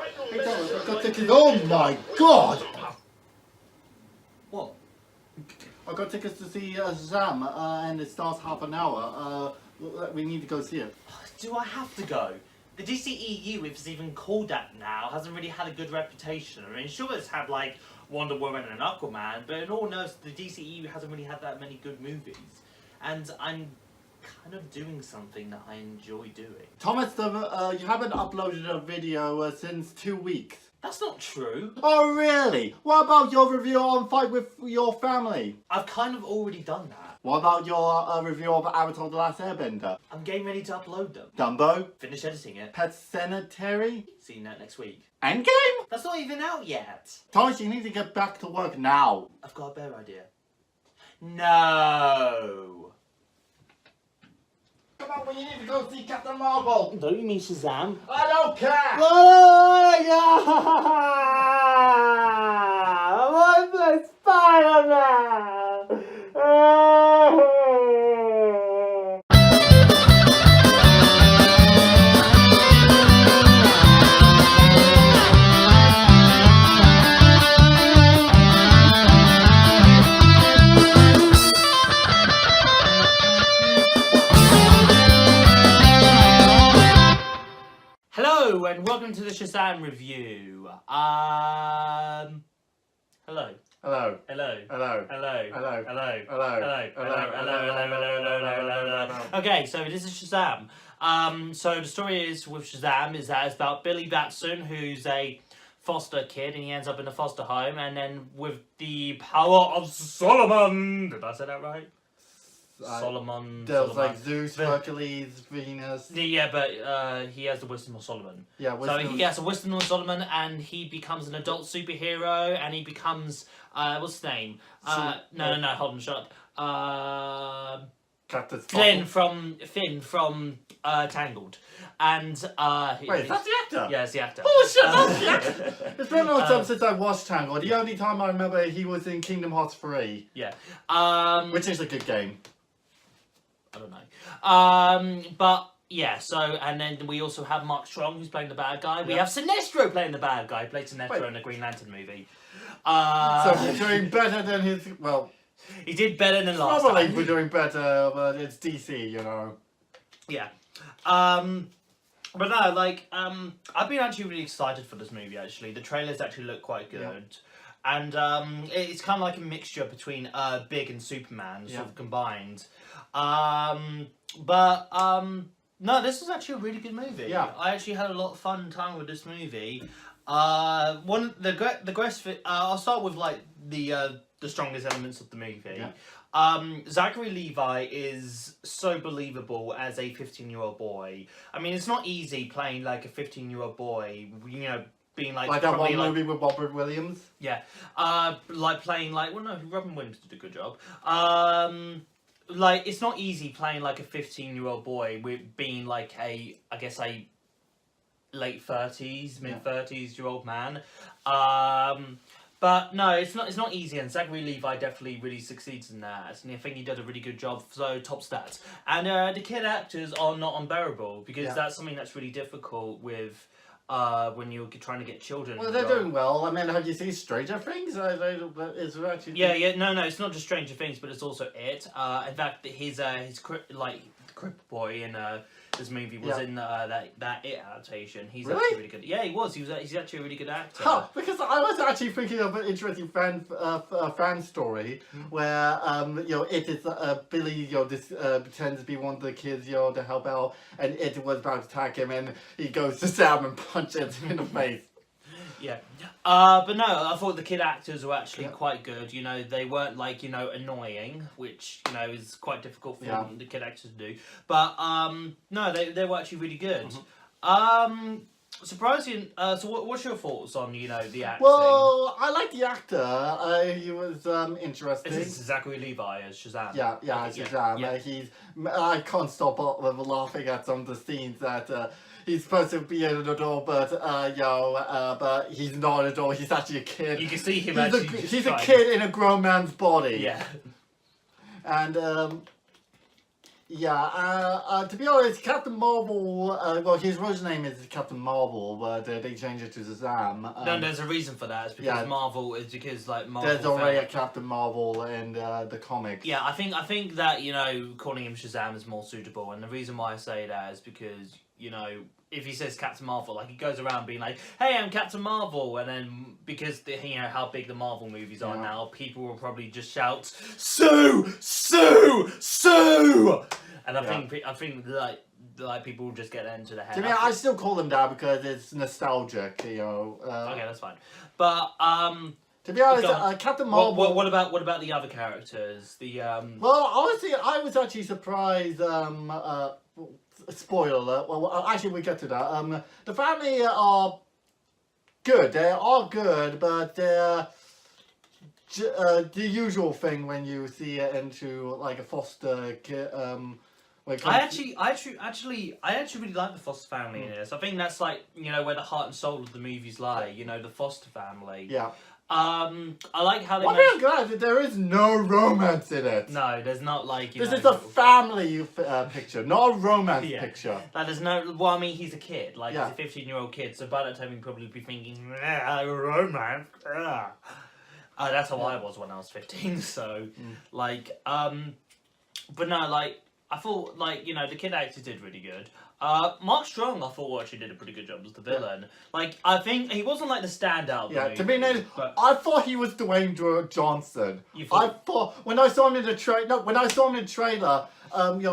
Hey Thomas, I've got tickets. Oh my god! What? I've got tickets to see Shazam, and it starts half an hour. We need to go see it. Do I have to go? The DCEU, if it's even called that now, hasn't really had a good reputation. I mean, sure, it's had like Wonder Woman and Aquaman, but in all honesty, the DCEU hasn't really had that many good movies. And I'm kind of doing something that I enjoy doing. Thomas, you haven't uploaded a video since 2 weeks. That's not true. Oh really? What about your review on Fight with Your Family? I've kind of already done that. What about your review of Avatar The Last Airbender? I'm getting ready to upload them. Dumbo? Finish editing it. Pet Cemetery? See you next week. Endgame? That's not even out yet. Thomas, you need to get back to work now. I've got a better idea. No. Come on, we need to go see Captain Marvel. Don't you mean Shazam? I don't care. Oh I want to play Spider-Man. Hello and welcome to the Shazam review. Hello. Hello. Hello. Hello. Hello. Hello. Hello. Hello. Hello. Okay, so this is Shazam. So the story is with Shazam is that it's about Billy Batson, who's a foster kid, and he ends up in a foster home, and then with the power of Solomon, did I say that right? Solomon. There was like Zeus, Hercules, Venus. Yeah, but he has the wisdom of Solomon. Yeah, so he has the wisdom of Solomon, and he becomes an adult superhero, and he becomes what's his name? No, hold on, shut up. Finn from Tangled, and wait, that's the actor. Yeah, it's the actor. Oh shit, that's the actor. It's been a long time since I watched Tangled. The only time I remember he was in Kingdom Hearts 3. Yeah. Which is a good game. I don't know. But yeah, so, and then we also have Mark Strong, who's playing the bad guy. We have Sinestro playing the bad guy. He played Sinestro in the Green Lantern movie. So he's doing better than his, well... He did better than last time. Probably we're doing better, but it's DC, you know. Yeah. But no, like, I've been actually really excited for this movie, actually. The trailers actually look quite good. Yeah. And it's kind of like a mixture between Big and Superman, sort of combined. No, this is actually a really good movie. Yeah. I actually had a lot of fun time with this movie. I'll start with like the strongest elements of the movie. Yeah. Zachary Levi is so believable as a 15-year-old boy. I mean, it's not easy playing like a 15-year-old boy, you know, being like that one movie with Robert Williams? Yeah. Like playing like, well no, Robin Williams did a good job. Like, it's not easy playing like a 15-year-old boy with being like a late 30s, mid-30s-year-old man. But no, it's not easy, and Zachary Levi definitely really succeeds in that, and I think he did a really good job, so top stats. And the kid actors are not unbearable, because that's something that's really difficult with when you're trying to get children. Well, they're doing well. I mean, have you seen Stranger Things? It's actually... Yeah, no, it's not just Stranger Things, but it's also It. In fact, his Crip Boy in this movie was in that It adaptation. He's actually really good. Yeah, he was. He's actually a really good actor. Huh, because I was actually thinking of an interesting fan story where you know, it is Billy, you know, this pretends to be one of the kids, you know, to help out, and it was about to attack him, and he goes to Sam and punches him in the face. Yeah. But no, I thought the kid actors were actually quite good. You know, they weren't like, you know, annoying, which, you know, is quite difficult for the kid actors to do. But no, they were actually really good. Surprising. So what's your thoughts on, you know, the acting? Well, I like the actor. He was interesting. This is Zachary Levi as Shazam. Yeah, Shazam. I can't stop laughing at some of the scenes that he's supposed to be an adult, but but he's not an adult. He's actually a kid. You can see him he's a kid in a grown man's body. Yeah. And To be honest, Captain Marvel, well, his original name is Captain Marvel, but they changed it to Shazam. No, there's a reason for that. It's because Marvel is because Marvel. There's already a Captain Marvel in the comics. Yeah, I think that calling him Shazam is more suitable, and the reason why I say that is because if he says Captain Marvel, he goes around being like, "Hey, I'm Captain Marvel," and then because how big the Marvel movies are now, people will probably just shout, "Sue, Sue, Sue!" And I think people will just get that into their head. To me, I still call him that because it's nostalgic, Okay, that's fine. But to be honest, Captain Marvel. What about the other characters? Well, honestly, I was actually surprised. Spoiler alert. Well, actually, we get to that. The family are good. They are good, but they're the usual thing when you see it into a foster kid. I actually really like the foster family in this. I think that's where the heart and soul of the movies lie. The foster family. Yeah. I like how they. Well, I'm glad that there is no romance in it. No, there's not This is a family picture, not a romance picture. There's no. Well, I mean, he's a kid. He's a 15-year-old kid. So by that time, he'd probably be thinking, romance. That's how I was when I was 15. So, but no, I thought, the kid actually did really good. Mark Strong, I thought, actually did a pretty good job as the villain. I think he wasn't, the standout. Yeah, to be honest, I thought he was Dwayne Johnson. I thought, when I saw him in the trailer,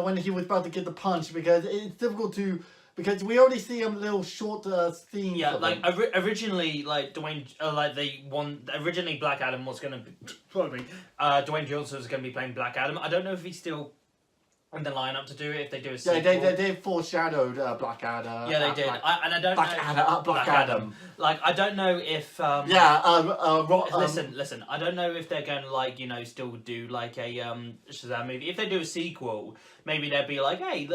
when he was about to get the punch, because it's difficult to... Because we only see him little short scenes. Yeah, originally, Dwayne, originally Black Adam was going to be... Dwayne Johnson was going to be playing Black Adam. I don't know if he's still... in the lineup to do it if they do a sequel. Yeah, they foreshadowed Blackadder. Yeah, they did. I don't know. Black Adam. I don't know if. Listen. I don't know if they're going to still do a Shazam movie. If they do a sequel, maybe they'd be like, hey,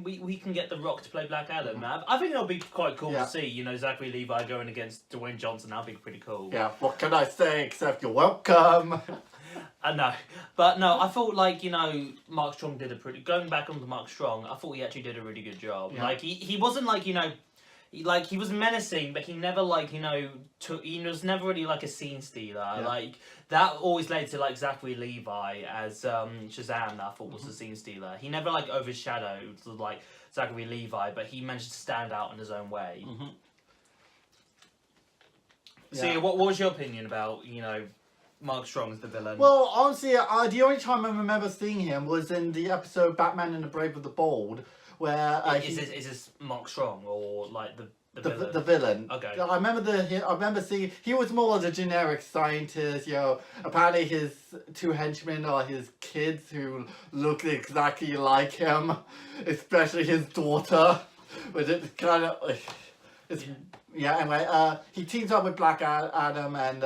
we can get The Rock to play Black Adam. I think it'll be quite cool to see. Zachary Levi going against Dwayne Johnson. That'd be pretty cool. Yeah. What can I say except you're welcome. No, I thought Mark Strong did going back onto Mark Strong. I thought he actually did a really good job. Yeah. He wasn't he was menacing, but he never he was never really a scene stealer. Yeah. That always led to Zachary Levi as Shazam. That I thought was a scene stealer. He never overshadowed Zachary Levi, but he managed to stand out in his own way. Mm-hmm. So what was your opinion about Mark Strong as the villain? Well, honestly, the only time I remember seeing him was in the episode Batman and the Brave of the Bold, where is this Mark Strong or the villain? The villain. Okay. I remember seeing he was more of a generic scientist. Apparently his two henchmen are his kids who look exactly like him, especially his daughter. But it's kind of anyway, he teams up with Black Adam and,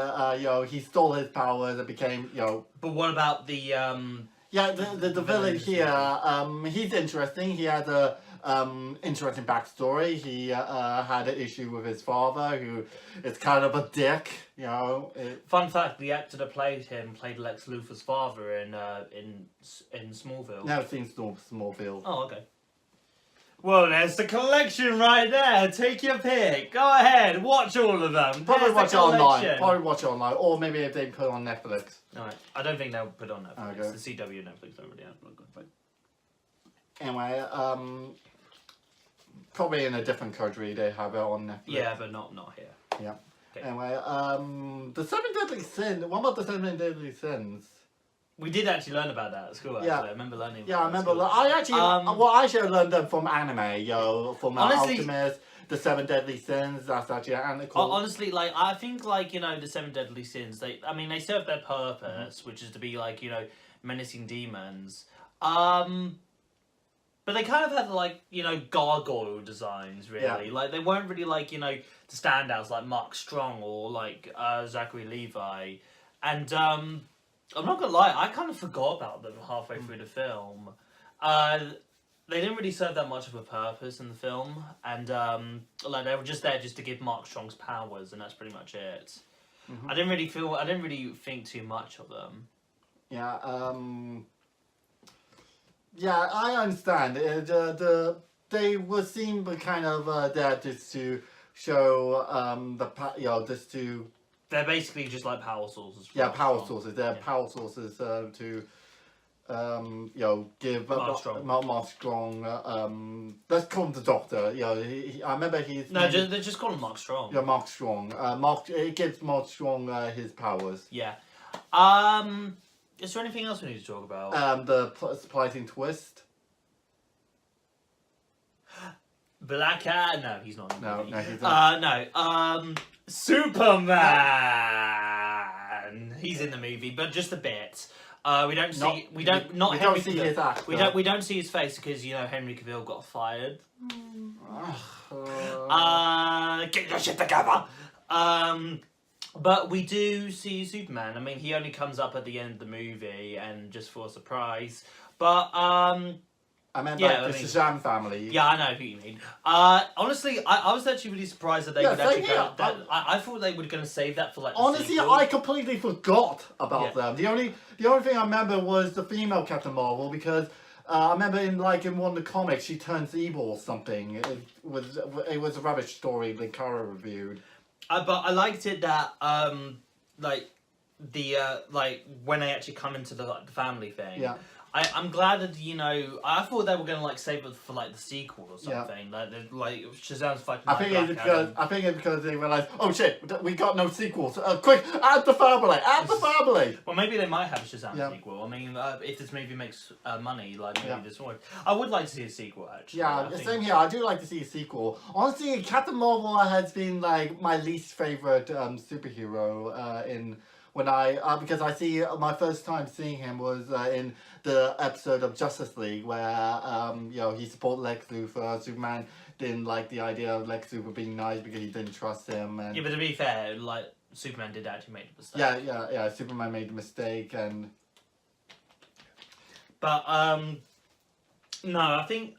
he stole his powers and became, But what about the, the villain here, he's interesting. He has a, interesting backstory. He, had an issue with his father, who is kind of a dick, Fun fact, the actor that played him played Lex Luthor's father in Smallville. Never seen Smallville. Oh, okay. Well, there's the collection right there. Take your pick. Go ahead. Watch all of them. Probably watch it online. Or maybe if they put it on Netflix. Alright. I don't think they'll put it on Netflix. Okay. The CW Netflix don't really have a good thing. Anyway, probably in a different country they have it on Netflix. Yeah, but not here. Yeah. Okay. Anyway, the Seven Deadly Sins. What about the Seven Deadly Sins? We did actually learn about that at school, actually. I remember learning about I remember. I actually, I should have learned them from anime, from honestly, Alchemist, the Seven Deadly Sins. That's actually cool. Honestly, I think, the Seven Deadly Sins, they serve their purpose, which is to be, menacing demons. But they kind of had, gargoyle designs, really. Yeah. They weren't really, the standouts like Mark Strong or, Zachary Levi. And, I'm not gonna lie, I kind of forgot about them halfway through the film. They didn't really serve that much of a purpose in the film, and they were just there just to give Mark Strong's powers, and that's pretty much it. Mm-hmm. I didn't really think too much of them. Yeah. Yeah, I understand. They were seem kind of there just to show just to They're basically just like power sources. power sources. They're power sources to give Mark Strong. Mark Strong. Let's call him the Doctor. I remember he's No, they just call him Mark Strong. yeah, Mark Strong. It gives Mark Strong his powers. Yeah. Is there anything else we need to talk about? The surprising twist. Black Cat? No, he's not. In the movie. No, he's not. No. Superman. He's in the movie, but just a bit. We don't see. We don't see his actor. We don't see his face because Henry Cavill got fired. Get your shit together. But we do see Superman. I mean, he only comes up at the end of the movie and just for a surprise. But I meant the Shazam family. Yeah, I know who you mean. Honestly, I was actually really surprised that they would actually go. I thought they were going to save that for like. Honestly, I completely forgot about them. The only thing I remember was the female Captain Marvel because I remember in one of the comics she turns evil or something. It was a rubbish story that Kara reviewed. But I liked it that when they actually come into the family thing. Yeah. I'm glad that I thought they were gonna save it for the sequel or something. Yeah. Like Shazam's fighting. I think it's because they realized, oh shit, we got no sequels. Quick, add the family, Well, maybe they might have a Shazam sequel. I mean, if this movie makes money, maybe this one. I would like to see a sequel actually. Yeah, same here. I do like to see a sequel. Honestly, Captain Marvel has been my least favorite superhero because I see my first time seeing him was in the episode of Justice League where he supported Lex Luthor. Superman didn't like the idea of Lex Luthor being nice because he didn't trust him. And yeah, but to be fair, Superman did actually make a mistake. Yeah. Superman made a mistake But no, I think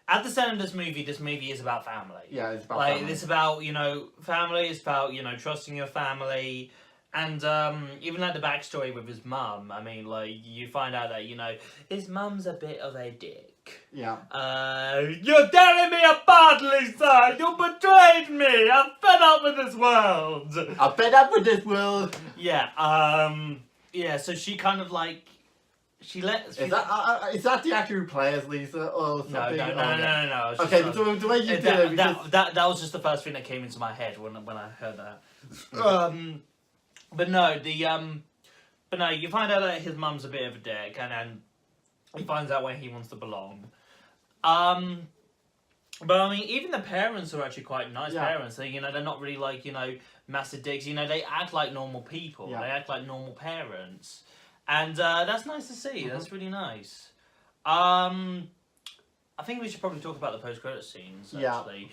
at the center of this movie is about family. Yeah, it's about family. It's about family. It's about trusting your family. And even the backstory with his mum, I mean, you find out that, his mum's a bit of a dick. Yeah. You're tearing me apart, Lisa! You betrayed me! I'm fed up with this world! Yeah, yeah, so she kind of she lets... Is that the actor who plays Lisa or something? No. Okay, the way you did it... That was just the first thing that came into my head when I heard that. But no, you find out that his mum's a bit of a dick, and then he finds out where he wants to belong. But I mean, even the parents are actually quite nice parents. They, they're not really massive dicks. They act like normal people. Yeah. They act like normal parents, and that's nice to see. Mm-hmm. That's really nice. I think we should probably talk about the post-credit scenes. Actually.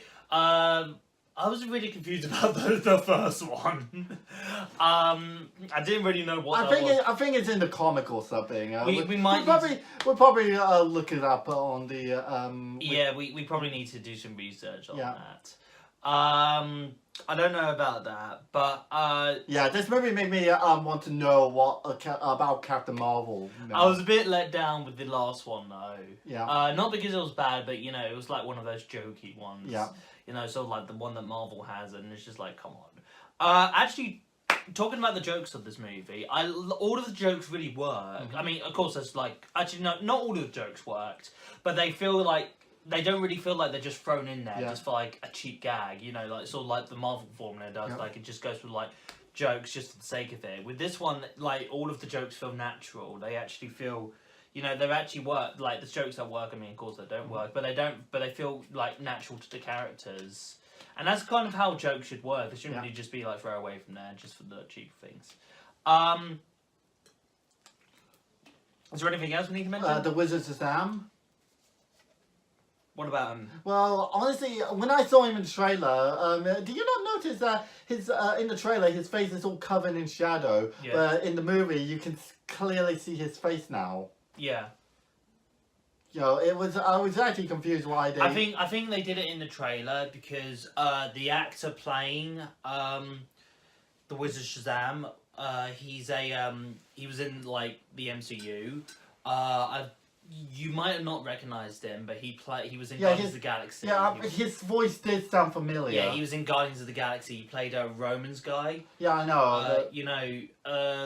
I was really confused about the first one. I didn't really know what I think it's in the comic or something. We'll probably look it up on the... we probably need to do some research on that. I don't know about that, but... this movie made me want to know about Captain Marvel. I was a bit let down with the last one, though. Yeah. Not because it was bad, but, it was one of those jokey ones. Yeah. Sort of the one that Marvel has, and it's just come on. Actually, talking about the jokes of this movie, all of the jokes really work. Mm-hmm. I mean, of course, there's actually not all of the jokes worked, but they feel they don't really feel like they're just thrown in there just for a cheap gag. Sort of the Marvel formula does. Yeah. It just goes with jokes just for the sake of it. With this one, all of the jokes feel natural. They actually feel. They actually work. The jokes that work. I mean, of course, they don't work, but they don't. But they feel natural to the characters, and that's kind of how jokes should work. They shouldn't really just be throw away from there just for the cheap things. Is there anything else we need to mention? The Wizard Shazam. What about him? Well, honestly, when I saw him in the trailer, did you not notice that his in the trailer his face is all covered in shadow? Yeah. But in the movie, you can clearly see his face now. Yeah. I was actually confused why they... I think they did it in the trailer because the actor playing the Wizard Shazam, he was in the MCU. You might have not recognised him, but he was in Yeah, Guardians of the Galaxy. Yeah, He was- his voice did sound familiar. yeah, he was in Guardians of the Galaxy. He played a Romans guy. Yeah, I know. You know,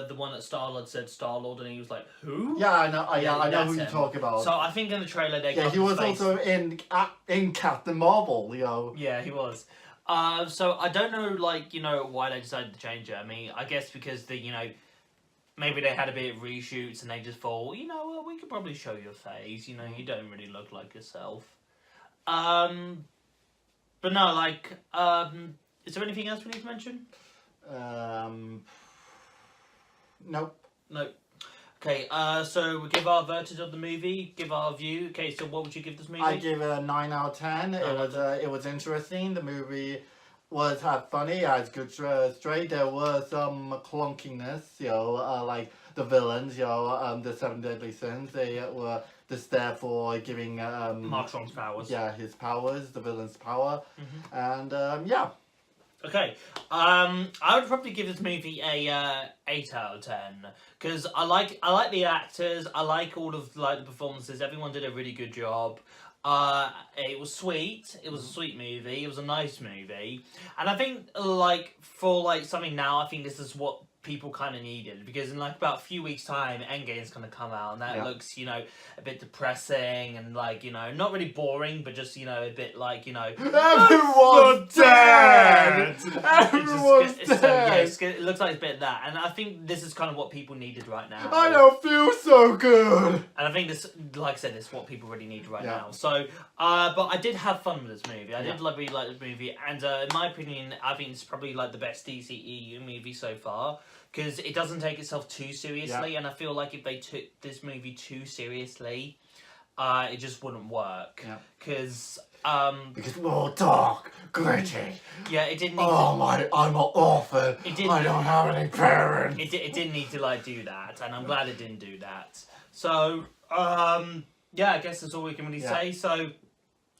the one that Star-Lord said Star-Lord, and he was like, who? Yeah, I know. I know that's who you him. talk about. So I think in the trailer they yeah, cut he his was face. also in Captain Marvel. Yeah, he was. So I don't know, like, you know, why they decided to change it. I mean, I guess because maybe they had a bit of reshoots and they just thought, you know, well, we could probably show your face. You know, you don't really look like yourself. But no, like, is there anything else we need to mention? Nope. No. Okay, so we give our verdict of the movie, give our view. Okay, so what would you give this movie? I give it a 9 out of 10. It was interesting. The movie had funny, had good straight. There were some clunkiness, like the villains, the Seven Deadly Sins. They were just there for giving Martron's powers. Yeah, his powers, the villain's power, and yeah. Okay, I would probably give this movie a 8 out of 10 because I like the actors. I like all of the performances. Everyone did a really good job. It was sweet. It was a sweet movie. It was a nice movie, and I think for something now, I think this is what people kind of needed because in about a few weeks' time, Endgame's going to come out, and that looks a bit depressing and not really boring, but just a bit everyone's dead. Everyone's dead. It looks like it's a bit of that, and I think this is kind of what people needed right now. I don't feel so good. And I think this, like I said, this is what people really need right now. So, but I did have fun with this movie. I did really like this movie, and in my opinion, I think it's probably the best DCEU movie so far. Because it doesn't take itself too seriously, and I feel like if they took this movie too seriously, it just wouldn't work. Because we're all dark, gritty. Yeah, it didn't need I'm an orphan. I don't have any parents. It didn't need to do that, and I'm glad it didn't do that. So, yeah, I guess that's all we can really say. So,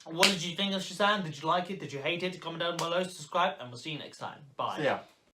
what did you think of Shazam? Did you like it? Did you hate it? Comment down below, subscribe, and we'll see you next time. Bye. Yeah.